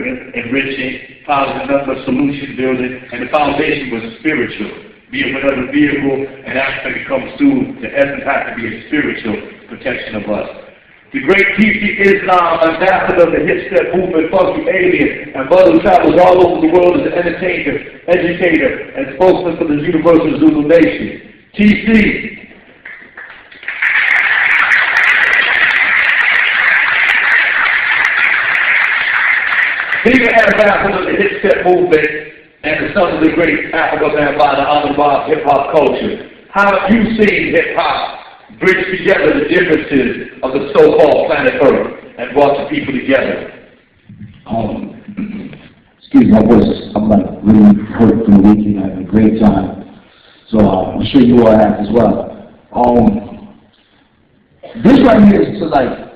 informative, enriching, positive number, solution building, and the foundation was spiritual. Be it whatever vehicle and aspect it comes through, the essence has to be a spiritual protection of us. The great teacher Islam, ambassador of the hip-step movement, funky alien, and brother who travels all over the world as an entertainer, educator, and spokesman for the universal Zulu Nation. TC. Being an ambassador of the hip-step movement and the son of the great Afrika Bambaataa, Honorable hip-hop culture, how have you seen hip-hop bridge together the differences of the so-called planet Earth and brought the people together? Excuse my voice, I'm like really hurt from the weekend, having a great time. So I'm sure you all have as well. This right here is to like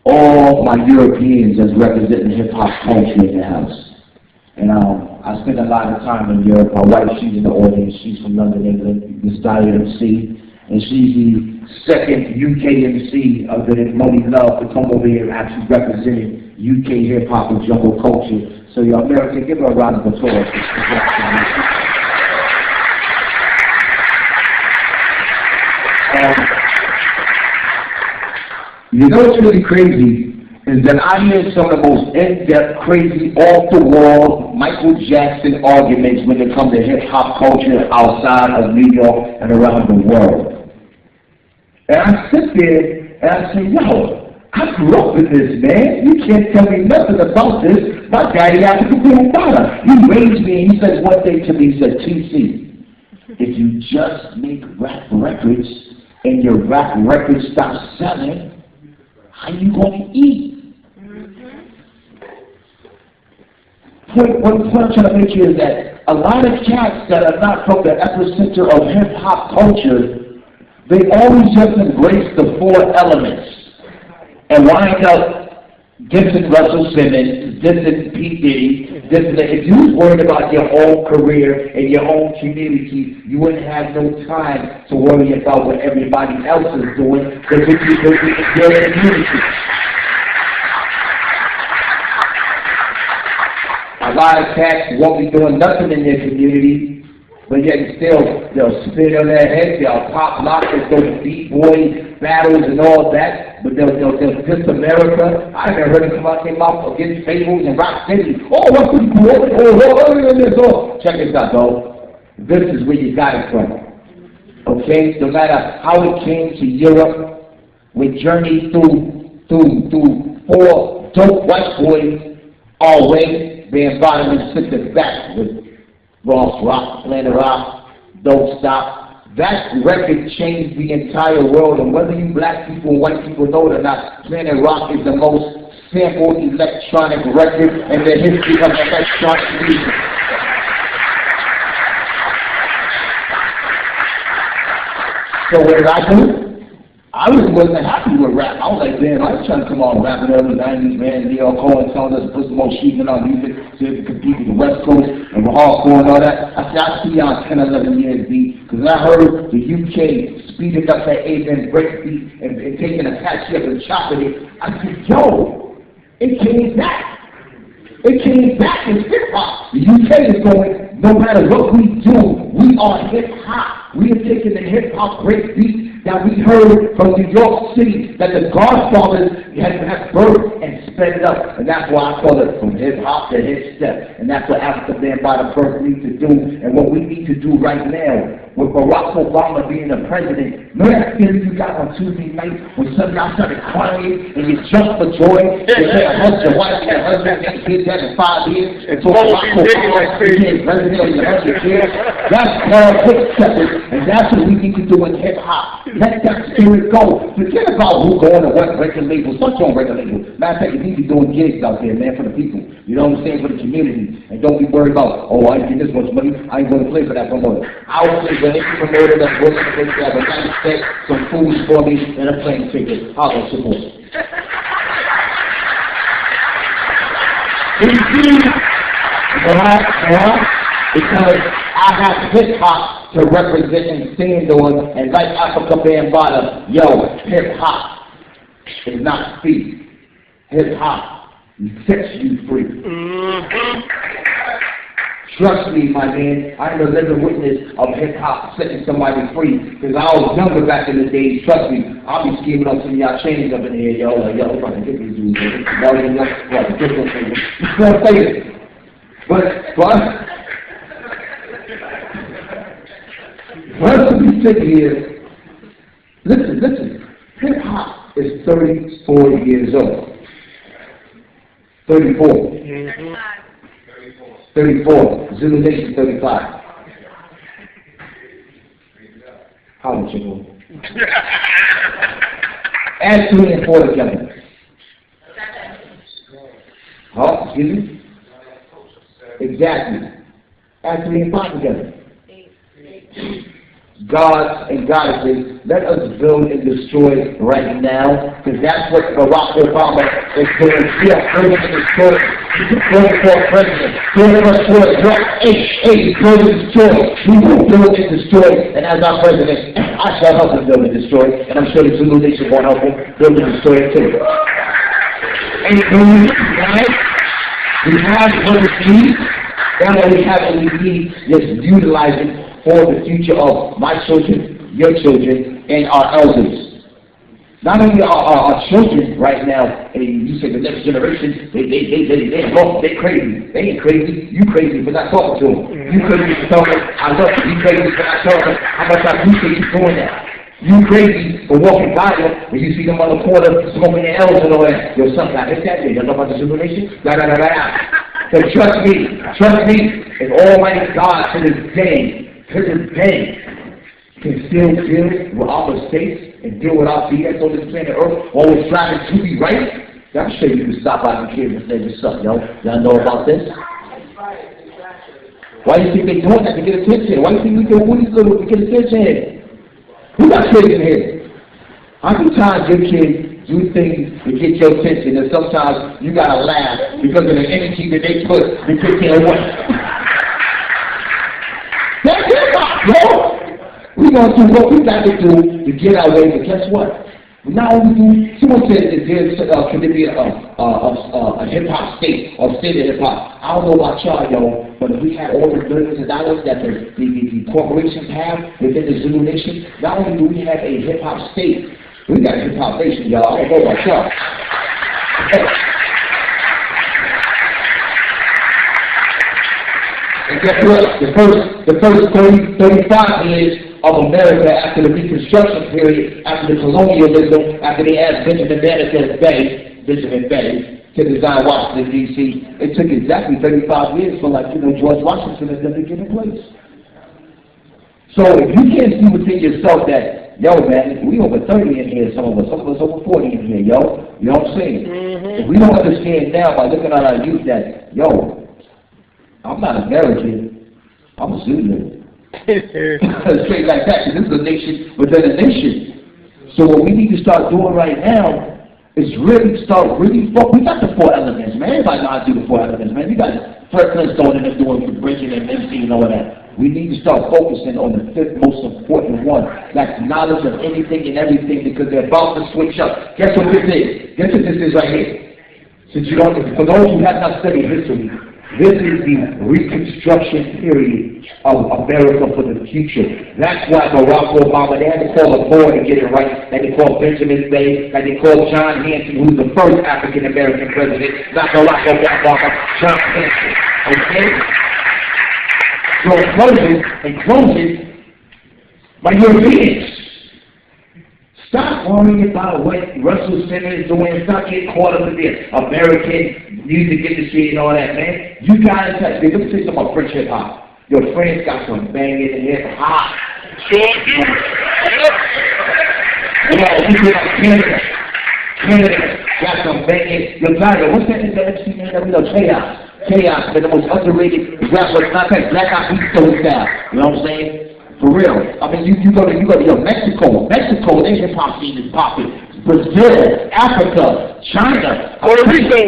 all my Europeans that's representing hip-hop culture in the house. And I spend a lot of time in Europe. My wife, she's in the audience. She's from London, England, Miss Dahlia MC. And she's the second UK MC of the Money Love to come over here actually representing UK hip-hop and jungle culture. So your American, give her a round of applause. You know what's really crazy is that I hear some of the most in-depth, crazy, off-the-wall Michael Jackson arguments when it comes to hip-hop culture outside of New York and around the world. And I sit there and I say, yo, I grew up in this, man. You can't tell me nothing about this. My daddy Afrika Bambaataa. He raised me and he said one thing to me, he said, TC, if you just make rap records and your rap records stop selling, how you going to eat? What I'm trying to make here is that a lot of cats that are not from the epicenter of hip-hop culture, they always just embrace the four elements and wind up dissing Russell Simmons, dissing P. Diddy, dissing. If you was worried about your own career and your own community, you wouldn't have no time to worry about what everybody else is doing because you're in your community. A lot of cats won't be doing nothing in their community, but yet still they'll spit on their heads, they'll pop lockers, those B-boy battles and all that, but they'll diss America. I never heard them come out their mouth against fables and rock city. Oh, what's this cool? Check this out, though. This is where you got it from. Okay? No matter how it came to Europe, we journeyed through four dope white boys, always being bottom and sitting back with Ross Rock, Planet Rock, Don't Stop. That record changed the entire world, and whether you black people and white people know it or not, Planet Rock is the most sampled electronic record in the history of electronic music. So what did I do? I wasn't happy with rap. I was like, man, I was trying to come on rapping early 90s, man. They all calling, telling us to put some more sheet in our music so we could compete with the West Coast and the hardcore and all that. I said, I see y'all 10, 11 years, B, because I heard the UK speeding up that 8-minute break beat and taking a patchy up and chopping it. I said, yo, it came back. It came back in hip-hop. The UK is going, no matter what we do, we are hip-hop. We are taking the hip-hop break beat that we heard from New York City that the Godfathers have birthed and sped it up. And that's why I call it from hip-hop to hip-step. And that's what Afrika Bambaataa first need to do. And what we need to do right now, with Barack Obama being the president, remember that feeling you got on Tuesday night when some guy started crying and you jumped for joy? You had a husband, wife, and husband, and kids had in 5 years, and so Barack Obama became president in 100 years. That's called hip-stepping, and that's what we need to do in hip-hop. Let that spirit go. Forget about who going to what record label. Start your own record label. Matter of fact, you need to be doing gigs out there, man, for the people. You know what I'm saying? For the community. And don't be worried about, oh, I ain't getting this much money. I ain't going to play for that promoter. I will play for any promoter that's willing to play for a nice steak, some food for me, and a plane ticket. I'll support. Because I have hip-hop to represent and stand on, and like Afrika Bambaataa, yo, hip-hop is not free. Hip-hop sets you free. Trust me, my man, I'm a living witness of hip-hop setting somebody free. Because I was younger back in the days, trust me, I'll be scheming on some of y'all chains up in here, yo. Like, yo, we're about to get these dudes, man. Y'all ain't enough, we're about to get those things. You know what I'm saying? But, for us to be sitting here, listen, hip-hop is 34 years old. 34. Mm-hmm. 34. Zulu Nation 35. How old you? Add 3 and 4 together. Oh, excuse me? Exactly. Add 3 and 5 together. Gods and goddesses, let us build and destroy right now, because that's what Barack Obama is doing. We are building and destroying. Building for president. Building and destroy. Building and destroy. We will build and destroy, and as our president, I shall help him build and destroy, and I'm sure the Zulu Nation won't help him build and destroy it too. And right? We have what we need. That's what we have, and we need just utilizing for the future of my children, your children, and our elders. Not only our children right now, and you say the next generation, they're lost, they're crazy. They ain't crazy, you crazy for not talking to them. You crazy for telling them, I love you. You crazy for not telling them how much I appreciate you doing that. You crazy for walking by them when you see them on the corner smoking their L's and all that. Yo, son, I hit that day. You know about the Zulu Nation? So trust me, and Almighty God to this day, can still deal with our mistakes and deal with our BS on this planet Earth, always striving to be right. I'm sure you can stop by the kids and say, what's up, yo? Y'all know about this? Why do you think they're doing that? To get attention. Why do you think we do these little to get attention? Who got kids in here? How many times your kids do things to get your attention, and sometimes you gotta laugh because of the energy that they put to get their way? That's hip-hop, bro! We're going to do what we got to do to get our way, but guess what? Now we do, someone said that can there be a hip-hop state, or state of hip-hop? I don't know about y'all, yo, but if we had all the billions of dollars that the corporations have within the Zulu Nation, not only do we have a hip-hop state, we got a hip-hop nation, y'all. I don't know about y'all. And guess what? The first 35 years of America after the Reconstruction period, after the colonialism, after they asked Benjamin Bay to design Washington, D.C., it took exactly 35 years for, George Washington and them to get in place. So if you can't see within yourself that, yo, man, we over 30 in here, some of us over 40 in here, yo. You know what I'm saying? Mm-hmm. If we don't understand now by looking at our youth that, yo, I'm not American, I'm a Zulu. Straight like that, because this is a nation within a nation. So what we need to start doing right now is really we got the 4 elements, man. Everybody knows how to do the 4 elements, man. We got Fred Flintstone and them doing the bridging and MC and all that. We need to start focusing on the 5th most important one. That's knowledge of anything and everything, because they're about to switch up. Guess what this is? Guess what this is right here? Since you don't, for those who have not studied history, this is the Reconstruction period of America for the future. That's why Barack Obama, they had to call a board to get it right. Like they called Benjamin Bay, like they called John Hanson, who's the first African-American president, not Barack Obama, John Hanson. Okay? So in closing, my Europeans, stop worrying about what Russell Simmons is doing. Stop getting caught up in the American music industry and all that, man. You guys have, let me say something about French hip-hop. Your friends got some banging hip-hop. Sure do. Canada got some banging. Your title, what's that MC name that we know? Chaos, the most underrated rapper, not that Black Eyed Peas style. You know what I'm saying? For real. I mean, you go to Mexico. Their hip hop scene is popping. Brazil, Africa, China, Puerto Rico.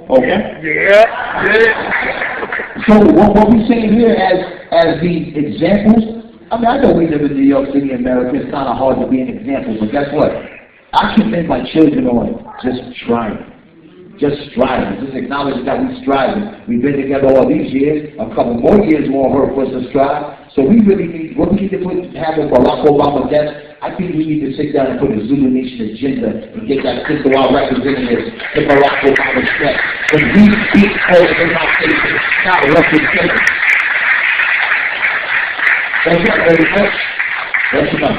Okay. Yeah. So what we saying here as the examples. I mean, I know we live in New York City, America. It's kind of hard to be an example, but guess what? I commend my children on just trying. just striving. Just acknowledge that we're striving. We've been together all these years. A couple more years won't hurt for us to strive. So we really need, what we need to have a Barack Obama desk, I think we need to sit down and put a Zulu Nation agenda and get that crystal our representatives to Barack Obama's desk. When we speak code in our station, not representatives. That's right, very much. That's enough.